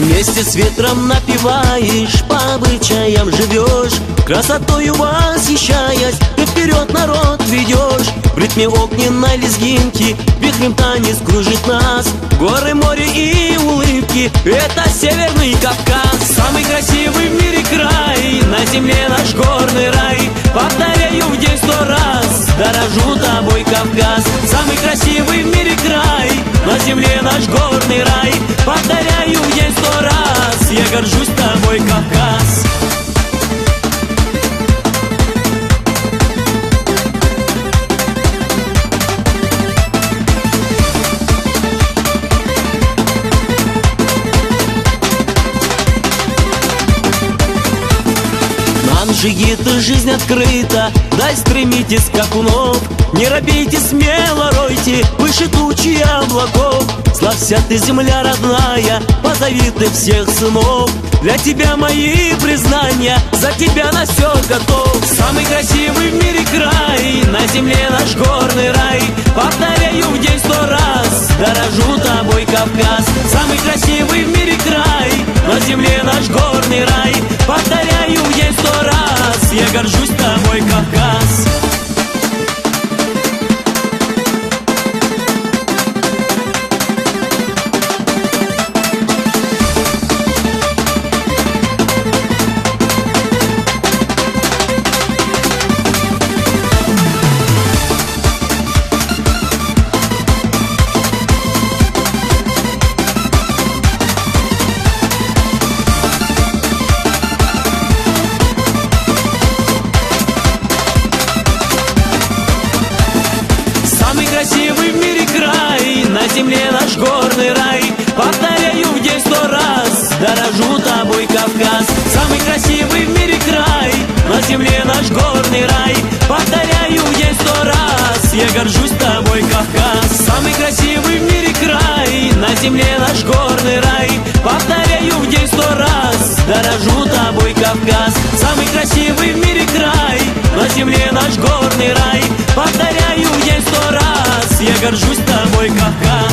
Вместе с ветром напеваешь, по обычаям живешь, красотою восхищаясь, ты вперед народ ведешь. В ритме огненной лезгинки вихрем танец кружит нас. Горы, море и улыбки — это Северный Кавказ. Самый красивый в мире край, на земле наш горный рай. Повторяю в день 100 раз, дорожу тобой, Кавказ. Самый красивый в мире край, на земле наш горный рай. Повторяю в день 100 раз, я горжусь тобой, Кавказ. Джигиты, жизнь открыта, дай стремитесь скакунов. Не робейте, смело ройте выше тучи облаков. Славься ты, земля родная, позови ты всех сынов. Для тебя мои признания, за тебя на все готов. Самый красивый в мире край, на земле наш горный рай. Повторяю в день 100 раз, дорожу тобой, Кавказ. Самый красивый в мире край, на земле наш горный рай. Повторяю в день 100 раз, я горжусь тобой, Кавказ. Самый красивый в мире край, на земле наш горный рай. Повторяю в день 100 раз, дорожу тобой, Кавказ. Самый красивый в мире край, на земле наш горный рай. Повторяю в день 100 раз, я горжусь тобой, Кавказ. Самый красивый в мире край, на земле наш горный рай. Повторяю в день 100 раз, дорожу тобой, Кавказ. Самый красивый в мире край, на земле наш горный рай. Повторяю в день 100 раз, я горжусь тобой, Кавказ.